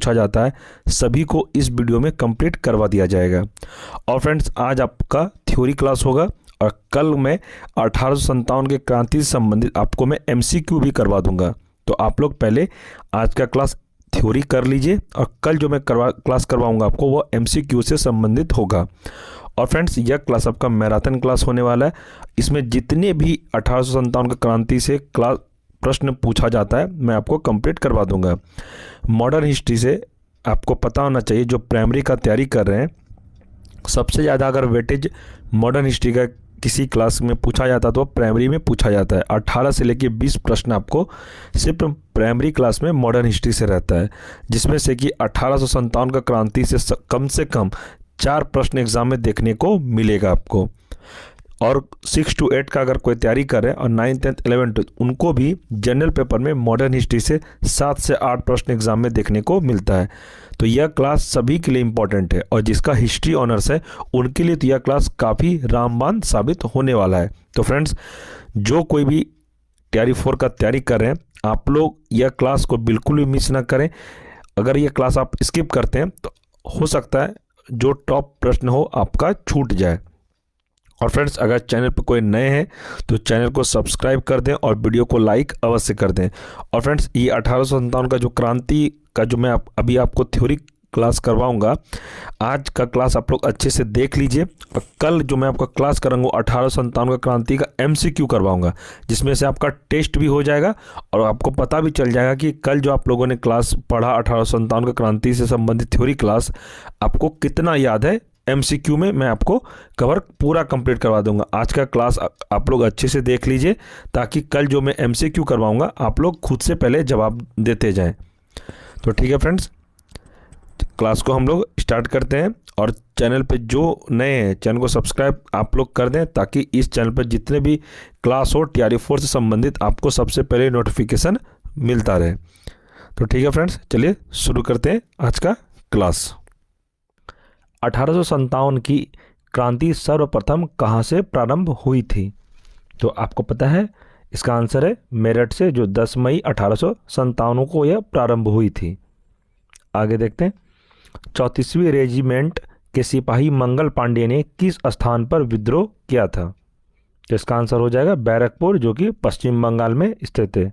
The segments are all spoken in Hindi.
पूछा जाता है सभी को इस वीडियो में कंप्लीट करवा दिया जाएगा। और फ्रेंड्स आज आपका थ्योरी क्लास होगा और कल मैं 1857 के क्रांति से संबंधित आपको मैं MCQ भी करवा दूंगा। तो आप लोग पहले आज का क्लास थ्योरी कर लीजिए और कल जो मैं क्लास करवाऊंगा आपको वो MCQ से संबंधित होगा। और फ्रेंड्स यह क्लास आपका मैराथन क्लास होने वाला है। इसमें जितने भी 1857 का क्रांति से क्लास प्रश्न पूछा जाता है मैं आपको कंप्लीट करवा दूंगा। मॉडर्न हिस्ट्री से आपको पता होना चाहिए, जो प्राइमरी का तैयारी कर रहे हैं सबसे ज़्यादा अगर वेटेज मॉडर्न हिस्ट्री का किसी क्लास में पूछा जाता है तो प्राइमरी में पूछा जाता है। 18 से लेकर 20 प्रश्न आपको सिर्फ प्राइमरी क्लास में मॉडर्न हिस्ट्री से रहता है, जिसमें से कि 1857 का क्रांति से कम 4 प्रश्न एग्जाम में देखने को मिलेगा आपको। और 6 to 8 का अगर कोई तैयारी करे और 9th 10th 11th उनको भी जनरल पेपर में मॉडर्न हिस्ट्री से 7 से 8 प्रश्न एग्जाम में देखने को मिलता है। तो यह क्लास सभी के लिए इम्पॉर्टेंट है और जिसका हिस्ट्री ऑनर्स है उनके लिए तो यह क्लास काफ़ी रामबाण साबित होने वाला है। तो फ्रेंड्स जो कोई भी तैयारी 4 का तैयारी कर रहे हैं आप लोग यह क्लास को बिल्कुल भी मिस ना करें। अगर यह क्लास आप स्किप करते हैं तो हो सकता है जो टॉप प्रश्न हो आपका छूट जाए। और फ्रेंड्स अगर चैनल पर कोई नए हैं तो चैनल को सब्सक्राइब कर दें और वीडियो को लाइक अवश्य कर दें। और फ्रेंड्स ये 1857 का जो क्रांति का जो मैं अभी आपको थ्योरी क्लास करवाऊंगा, आज का क्लास आप लोग अच्छे से देख लीजिए और कल जो मैं आपका क्लास कराऊंगा 1857 का क्रांति का MCQ करवाऊंगा, जिसमें से आपका टेस्ट भी हो जाएगा और आपको पता भी चल जाएगा कि कल जो आप लोगों ने क्लास पढ़ा 1857 का क्रांति से संबंधित थ्योरी क्लास आपको कितना याद है। MCQ में मैं आपको कवर पूरा कंप्लीट करवा दूंगा। आज का क्लास आप लोग अच्छे से देख लीजिए ताकि कल जो मैं MCQ करवाऊंगा आप लोग खुद से पहले जवाब देते जाएं। तो ठीक है फ्रेंड्स, क्लास को हम लोग स्टार्ट करते हैं। और चैनल पे जो नए हैं चैनल को सब्सक्राइब आप लोग कर दें ताकि इस चैनल पर जितने भी क्लास हो TRE 4 से संबंधित आपको सबसे पहले नोटिफिकेशन मिलता रहे। तो ठीक है फ्रेंड्स, चलिए शुरू करते हैं आज का क्लास। 1857 की क्रांति सर्वप्रथम कहाँ से प्रारंभ हुई थी? तो आपको पता है इसका आंसर है मेरठ से, जो 10 मई 1857 को यह प्रारंभ हुई थी। आगे देखते हैं, 34वीं रेजिमेंट के सिपाही मंगल पांडे ने किस स्थान पर विद्रोह किया था? तो इसका आंसर हो जाएगा बैरकपुर, जो कि पश्चिम बंगाल में स्थित है।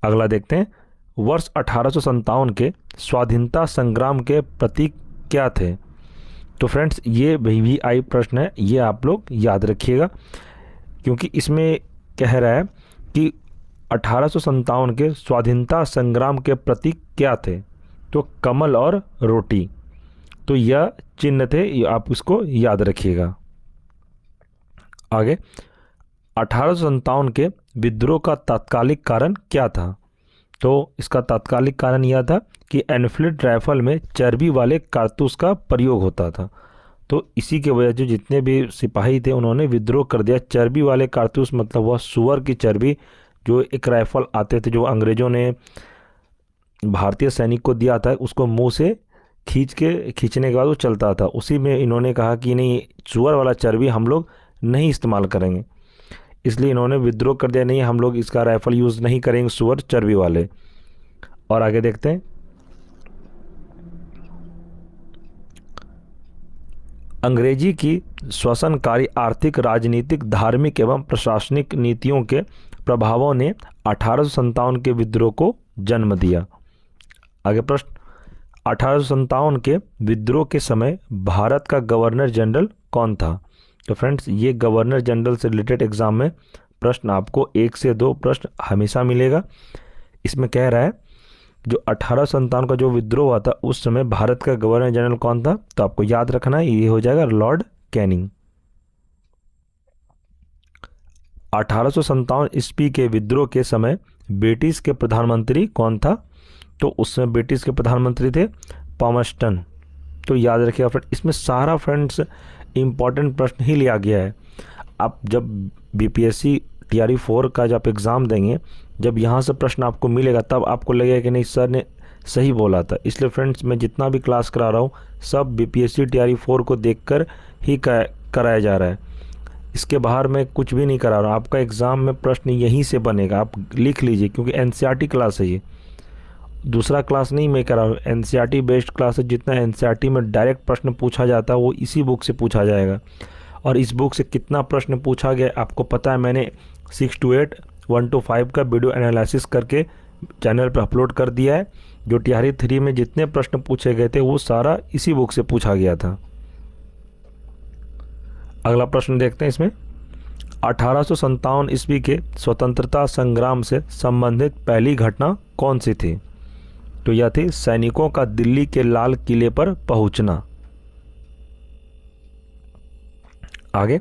अगला देखते हैं, वर्ष 1857 के स्वाधीनता संग्राम के प्रतीक क्या थे? तो फ्रेंड्स ये VVI प्रश्न है, ये आप लोग याद रखिएगा क्योंकि इसमें कह रहा है कि 1857 के स्वाधीनता संग्राम के प्रतीक क्या थे? तो कमल और रोटी, तो यह चिन्ह थे, ये आप इसको याद रखिएगा। आगे, 1857 के विद्रोह का तात्कालिक कारण क्या था? तो इसका तात्कालिक कारण यह था कि एनफील्ड राइफल में चर्बी वाले कारतूस का प्रयोग होता था। तो इसी के वजह से जितने भी सिपाही थे उन्होंने विद्रोह कर दिया। चर्बी वाले कारतूस मतलब वह सुअर की चर्बी, जो एक राइफल आते थे जो अंग्रेजों ने भारतीय सैनिक को दिया था, उसको मुंह से खींचने के बाद वो चलता था। उसी में इन्होंने कहा कि नहीं, सुअर वाला चर्बी हम लोग नहीं इस्तेमाल करेंगे, इसलिए इन्होंने विद्रोह कर दिया, नहीं हम लोग इसका राइफल यूज़ नहीं करेंगे सुअर चर्बी वाले। और आगे देखते हैं, अंग्रेजी की शोषणकारी आर्थिक, राजनीतिक, धार्मिक एवं प्रशासनिक नीतियों के प्रभावों ने 1857 के विद्रोह को जन्म दिया। आगे प्रश्न, 1857 के विद्रोह के समय भारत का गवर्नर जनरल कौन था? तो फ्रेंड्स ये गवर्नर जनरल से रिलेटेड एग्जाम में प्रश्न आपको 1 से 2 प्रश्न हमेशा मिलेगा। इसमें कह रहा है जो 1857 का जो विद्रोह हुआ था उस समय भारत का गवर्नर जनरल कौन था? तो आपको याद रखना है, ये हो जाएगा लॉर्ड कैनिंग। 1857 ईस्वी के विद्रोह के समय ब्रिटिश के प्रधानमंत्री कौन था? तो उस समय ब्रिटिश के प्रधानमंत्री थे पामस्टन। तो याद रखिएगा फ्रेंड, इसमें सारा फ्रेंड्स इम्पॉर्टेंट प्रश्न ही लिया गया है। आप जब BPSC TRE 4 का जब एग्ज़ाम देंगे, जब यहाँ से प्रश्न आपको मिलेगा तब आपको लगेगा कि नहीं सर ने सही बोला था। इसलिए फ्रेंड्स मैं जितना भी क्लास करा रहा हूँ सब BPSC TRE 4 को देखकर ही कराया जा रहा है, इसके बाहर मैं कुछ भी नहीं करा रहा हूँ। आपका एग्ज़ाम में प्रश्न यहीं से बनेगा, आप लिख लीजिए क्योंकि NCERT क्लास है ये। दूसरा क्लास नहीं मैं करा हूँ, एनसीईआरटी बेस्ड क्लास है। जितना एनसीईआरटी में डायरेक्ट प्रश्न पूछा जाता है वो इसी बुक से पूछा जाएगा। और इस बुक से कितना प्रश्न पूछा गया आपको पता है, मैंने 6 to 8, 1 to 5 का वीडियो एनालिसिस करके चैनल पर अपलोड कर दिया है। जो टीआरई 3 में जितने प्रश्न पूछे गए थे वो सारा इसी बुक से पूछा गया था। अगला प्रश्न देखते हैं इसमें, 1857 ईस्वी के स्वतंत्रता संग्राम से संबंधित पहली घटना कौन सी थी? तो यह थी सैनिकों का दिल्ली के लाल किले पर पहुंचना। आगे,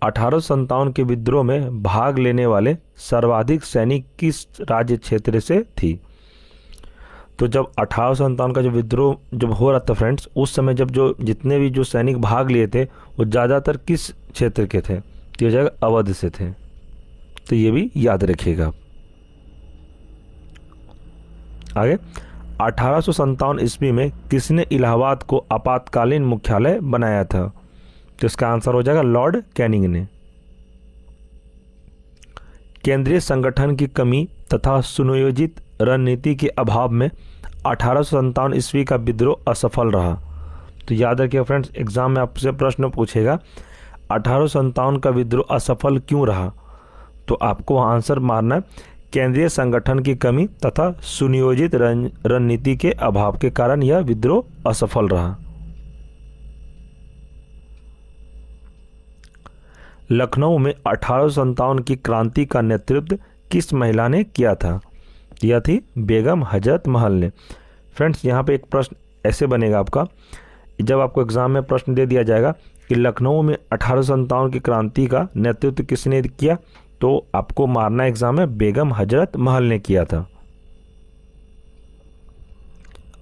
1857 के विद्रोह में भाग लेने वाले सर्वाधिक सैनिक किस राज्य क्षेत्र से थी? तो जब 1857 का जो विद्रोह जब हो रहा था फ्रेंड्स, उस समय जब जो जितने भी जो सैनिक भाग लिए थे वो ज़्यादातर किस क्षेत्र के थे? तो ये जगह अवध से थे। तो ये भी याद रखिएगा। आगे, 1857 ईस्वी में किसने इलाहाबाद को आपातकालीन मुख्यालय बनाया था? तो इसका आंसर हो जाएगा लॉर्ड कैनिंग ने। केंद्रीय संगठन की कमी तथा सुनियोजित रणनीति के अभाव में 1857 ईस्वी का विद्रोह असफल रहा। तो याद रखिए फ्रेंड्स, एग्जाम में आपसे प्रश्न पूछेगा 1857 का विद्रोह असफल क्यों रहा? तो आपको आंसर मारना है केंद्रीय संगठन की कमी तथा सुनियोजित रणनीति के अभाव के कारण यह विद्रोह असफल रहा। लखनऊ में 1857 की क्रांति का नेतृत्व किस महिला ने किया था? यह थी बेगम हजरत महल ने। फ्रेंड्स, यहाँ पे एक प्रश्न ऐसे बनेगा आपका, जब आपको एग्जाम में प्रश्न दे दिया जाएगा कि लखनऊ में 1857 की क्रांति का नेतृत्व किसने किया, तो आपको मारना एग्जाम में बेगम हजरत महल ने किया था।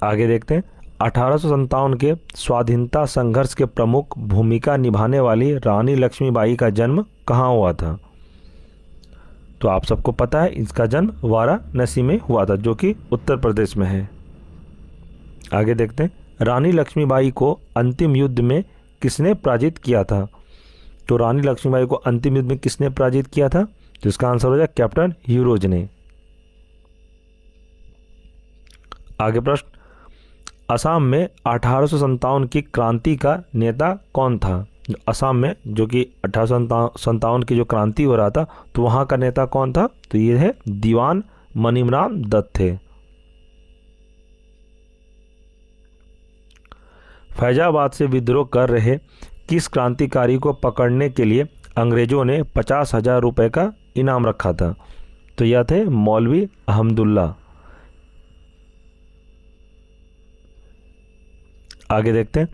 आगे देखते हैं, 1857 के स्वाधीनता संघर्ष के प्रमुख भूमिका निभाने वाली रानी लक्ष्मीबाई का जन्म कहाँ हुआ था? तो आप सबको पता है इसका जन्म वाराणसी में हुआ था, जो कि उत्तर प्रदेश में है। आगे देखते हैं, रानी लक्ष्मीबाई को अंतिम युद्ध में किसने पराजित किया था? तो रानी लक्ष्मीबाई को अंतिम युद्ध में किसने पराजित किया था? तो इसका आंसर हो जाए कैप्टन ह्यूरोज ने। आगे प्रश्न, असम में 1857 की क्रांति का नेता कौन था? असम में जो कि 1857 की जो क्रांति हो रहा था, तो वहाँ का नेता कौन था? तो ये है दीवान मनीराम दत्त थे। फैजाबाद से विद्रोह कर रहे किस क्रांतिकारी को पकड़ने के लिए अंग्रेजों ने 50,000 रुपये का इनाम रखा था? तो यह थे मौलवी अहमदुल्ला। आगे देखते हैं,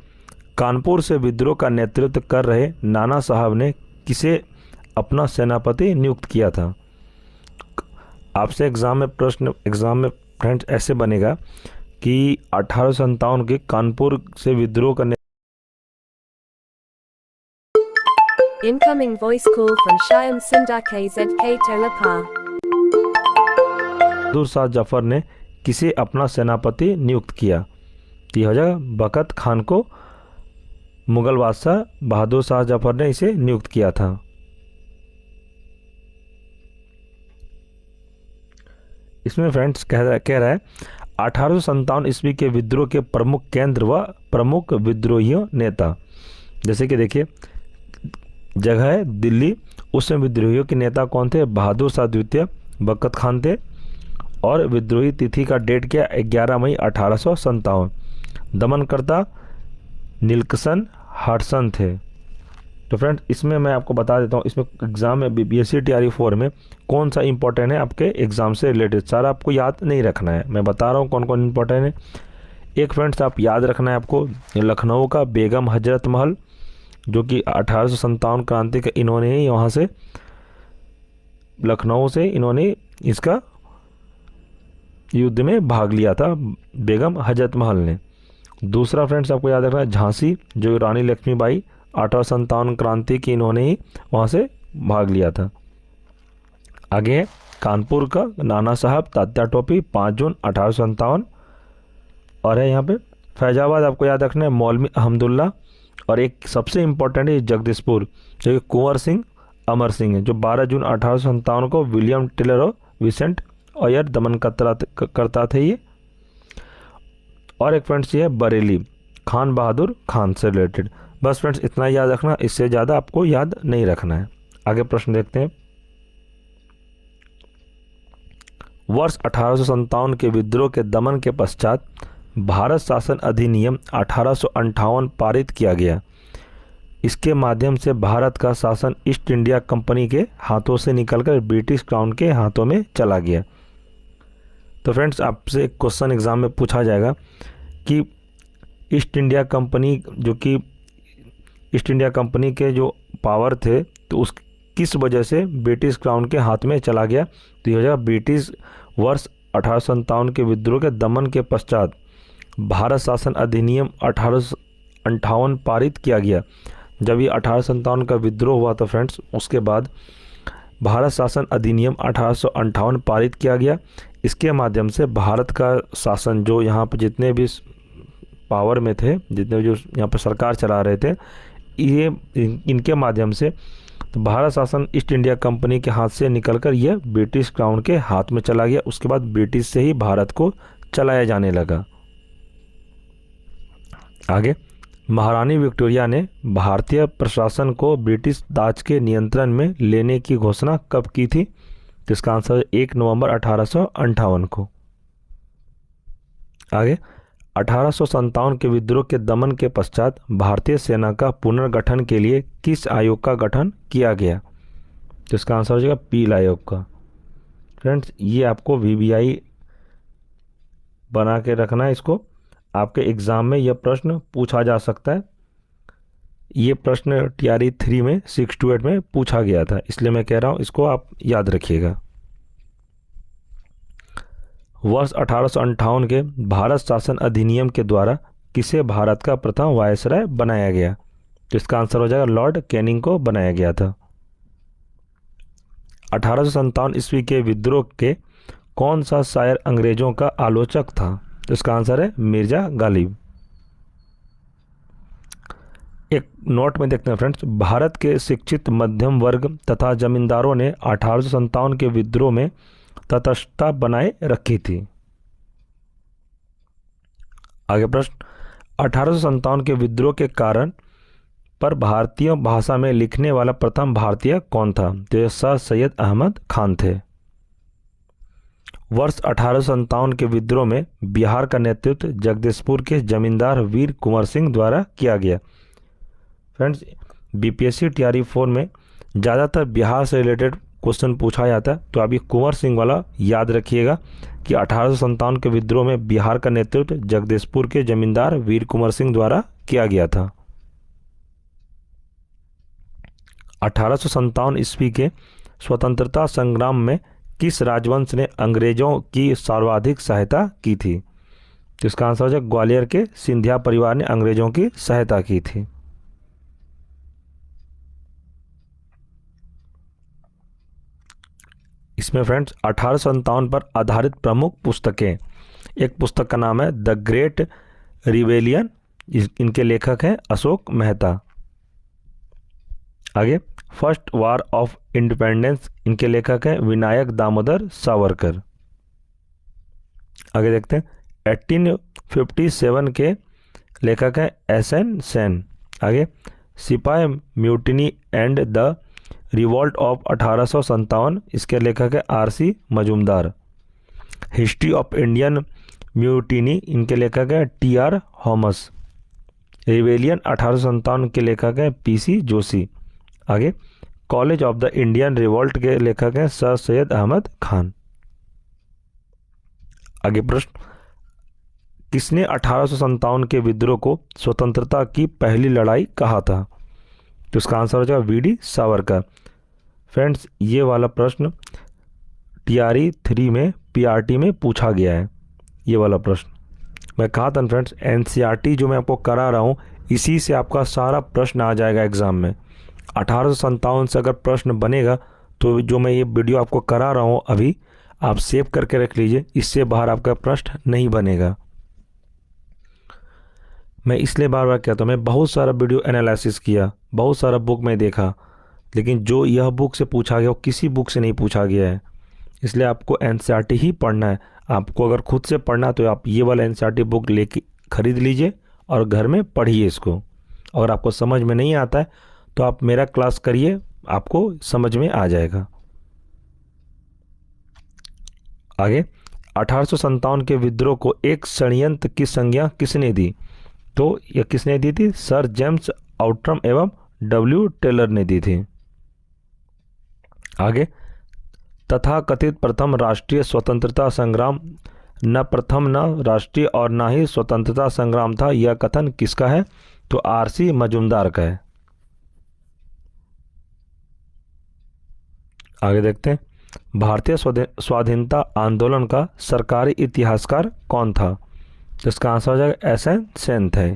कानपुर से विद्रोह का नेतृत्व कर रहे नाना साहब ने किसे अपना सेनापति नियुक्त किया था? आपसे एग्जाम में फ्रेंड्स ऐसे बनेगा कि 1857 के कानपुर से विद्रोह करने Incoming voice call from Shyam Sundar KZK Tolapa. Bahadur Shah Zafar ने किसे अपना सेनापति नियुक्त किया? यह हो जाएगा बकत खान को मुगल बादशाह बहादुर शाह जफर ने इसे नियुक्त किया था। इसमें फ्रेंड्स कह रहा है 1857 ईस्वी के विद्रोह के प्रमुख केंद्र व प्रमुख विद्रोहियों नेता। जैसे कि देखिए जगह है दिल्ली, उसमें विद्रोहियों के नेता कौन थे? बहादुर शाह द्वितीय, बकत खान थे, और विद्रोही तिथि का डेट क्या? 11 मई 1857। दमनकर्ता नीलकंठ हडसन थे। तो फ्रेंड्स इसमें मैं आपको बता देता हूँ, इसमें एग्जाम में बीपीएससी टीआरई 4 में कौन सा इंपॉर्टेंट है आपके एग्जाम से रिलेटेड, सारा आपको याद नहीं रखना है, मैं बता रहा हूँ कौन कौन इंपॉर्टेंट है। एक फ्रेंड्स आप याद रखना है आपको लखनऊ का बेगम हजरत महल, जो कि 1857 क्रांति का इन्होंने ही वहाँ से लखनऊ से इन्होंने इसका युद्ध में भाग लिया था, बेगम हजरत महल ने। दूसरा फ्रेंड्स आपको याद रखना है झांसी, जो रानी लक्ष्मीबाई 1857 क्रांति की इन्होंने ही वहाँ से भाग लिया था। आगे है कानपुर का नाना साहब तात्या टोपी 5 जून 1857, और है यहाँ पे फैजाबाद आपको याद रखना है मौलवी अहमदुल्ला, और एक सबसे इम्पोर्टेंट है जगदीशपुर, जो कि कुंवर सिंह अमर सिंह है, जो 12 जून 1857 को विलियम टेलर और विसेंट ऑयर दमन करता थे ये। और एक फ्रेंड्स ये है बरेली, खान बहादुर खान से रिलेटेड। बस फ्रेंड्स इतना याद रखना, इससे ज़्यादा आपको याद नहीं रखना है। आगे प्रश्न देखते हैं। वर्ष 1857 के विद्रोह के दमन के पश्चात भारत शासन अधिनियम 1858 पारित किया गया। इसके माध्यम से भारत का शासन ईस्ट इंडिया कंपनी के हाथों से निकलकर ब्रिटिश क्राउन के हाथों में चला गया। तो फ्रेंड्स आपसे एक क्वेश्चन एग्जाम में पूछा जाएगा कि ईस्ट इंडिया कंपनी, जो कि ईस्ट इंडिया कंपनी के जो पावर थे, तो उस किस वजह से ब्रिटिश क्राउन के हाथ में चला गया। तो यह हो जाएगा ब्रिटिश वर्ष 1857 के विद्रोह के दमन के पश्चात भारत शासन अधिनियम 1858 पारित किया गया। जब ये 1857 का विद्रोह हुआ तो फ्रेंड्स उसके बाद भारत शासन अधिनियम 1858 पारित किया गया। इसके माध्यम से भारत का शासन, जो यहाँ पर जितने भी पावर में थे, जितने भी जो यहाँ पर सरकार चला रहे थे, ये इनके माध्यम से तो भारत शासन ईस्ट इंडिया कंपनी के हाथ से निकलकर यह ब्रिटिश क्राउन के हाथ में चला गया। उसके बाद ब्रिटिश से ही भारत को चलाया जाने लगा। आगे, महारानी विक्टोरिया ने भारतीय प्रशासन को ब्रिटिश ताज के नियंत्रण में लेने की घोषणा कब की थी। तो इसका आंसर है 1 नवंबर 1858 को। आगे, 1857 के विद्रोह के दमन के पश्चात भारतीय सेना का पुनर्गठन के लिए किस आयोग का गठन किया गया। तो इसका आंसर हो जाएगा पील आयोग का। फ्रेंड्स ये आपको VBI बना के रखना है, इसको आपके एग्ज़ाम में यह प्रश्न पूछा जा सकता है। ये प्रश्न TRE 3 में 6 to 8 में पूछा गया था, इसलिए मैं कह रहा हूँ इसको आप याद रखिएगा। वर्ष 1858 के भारत शासन अधिनियम के द्वारा किसे भारत का प्रथम वायसराय बनाया गया। तो इसका आंसर हो जाएगा लॉर्ड कैनिंग को बनाया गया था। 1857 ईस्वी के विद्रोह के कौन सा शायर अंग्रेजों का आलोचक था। तो इसका आंसर है मिर्जा गालिब। एक नोट में देखते हैं फ्रेंड्स, भारत के शिक्षित मध्यम वर्ग तथा जमींदारों ने 1857 के विद्रोह में तटस्थता बनाए रखी थी। आगे प्रश्न, 1857 के विद्रोह के कारण पर भारतीय भाषा में लिखने वाला प्रथम भारतीय कौन था। तो यह सर सैयद अहमद खान थे। वर्ष 1857 के विद्रोह में बिहार का नेतृत्व जगदीशपुर के जमींदार वीर कुंवर सिंह द्वारा किया गया। फ्रेंड्स BPSC TRE 4 में ज़्यादातर बिहार से रिलेटेड क्वेश्चन पूछा जाता है, तो अभी कुंवर सिंह वाला याद रखिएगा कि 1857 के विद्रोह में बिहार का नेतृत्व जगदीशपुर के जमींदार वीर कुंवर सिंह द्वारा किया गया था। 1857 ईस्वी के स्वतंत्रता संग्राम में किस राजवंश ने अंग्रेजों की सर्वाधिक सहायता की थी। तो इसका आंसर हो जाए ग्वालियर के सिंधिया परिवार ने अंग्रेजों की सहायता की थी। इसमें फ्रेंड्स 1857 पर आधारित प्रमुख पुस्तकें, एक पुस्तक का नाम है द ग्रेट रिवेलियन, इनके लेखक हैं अशोक मेहता। आगे, फर्स्ट वार ऑफ इंडिपेंडेंस, इनके लेखक हैं विनायक दामोदर सावरकर। आगे देखते हैं 1857 के लेखक हैं SN सेन। आगे, सिपाही mutiny and the revolt of 1857, इसके लेखक है RC Majumdar. History of Indian mutiny, इनके लेखक है TR हॉमस। रिवेलियन 1857 के लेखक हैं PC जोशी। आगे, college of the Indian revolt के लेखक हैं सर सैयद अहमद खान। आगे प्रश्न, किसने 1857 के विद्रोह को स्वतंत्रता की पहली लड़ाई कहा था। तो इसका आंसर हो जाएगा VD सावरकर। फ्रेंड्स ये वाला प्रश्न TRE 3 में PRT में पूछा गया है। ये वाला प्रश्न मैं कहा था फ्रेंड्स, NCERT जो मैं आपको करा रहा हूँ इसी से आपका सारा प्रश्न आ जाएगा एग्ज़ाम में। 1857 से अगर प्रश्न बनेगा तो जो मैं ये वीडियो आपको करा रहा हूँ अभी, आप सेव करके रख लीजिए, इससे बाहर आपका प्रश्न नहीं बनेगा। मैं इसलिए बार बार कहता हूँ, मैं बहुत सारा वीडियो एनालिसिस किया, बहुत सारा बुक में देखा, लेकिन जो यह बुक से पूछा गया वो किसी बुक से नहीं पूछा गया है। इसलिए आपको NCERT ही पढ़ना है। आपको अगर खुद से पढ़ना तो आप ये वाला एनसीईआरटी बुक लेके खरीद लीजिए और घर में पढ़िए इसको। अगर आपको समझ में नहीं आता है तो आप मेरा क्लास करिए, आपको समझ में आ जाएगा। आगे, 1857 के विद्रोह को एक षड्यंत्र की संज्ञा किसने दी? तो यह किसने दी थी? सर जेम्स आउट्रम एवं डब्ल्यू टेलर ने दी थी। आगे, तथाकथित प्रथम राष्ट्रीय स्वतंत्रता संग्राम न प्रथम न राष्ट्रीय और न ही स्वतंत्रता संग्राम था, यह कथन किसका है? तो आरसी मजूमदार का है। आगे देखते हैं, भारतीय स्वाधीनता आंदोलन का सरकारी इतिहासकार कौन था? तो इसका आंसर हो जाएगा एसएन सेन थे।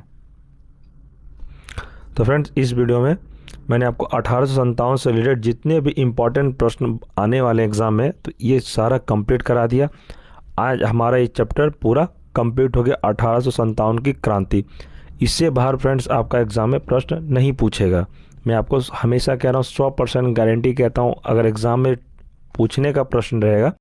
तो फ्रेंड्स, इस वीडियो में मैंने आपको 1857 से रिलेटेड जितने भी इम्पोर्टेंट प्रश्न आने वाले एग्ज़ाम में, तो ये सारा कंप्लीट करा दिया। आज हमारा ये चैप्टर पूरा कंप्लीट हो गया, 1857 की क्रांति। इससे बाहर फ्रेंड्स आपका एग्ज़ाम में प्रश्न नहीं पूछेगा। मैं आपको हमेशा कह रहा हूँ, 100% गारंटी कहता हूँ, अगर एग्ज़ाम में पूछने का प्रश्न रहेगा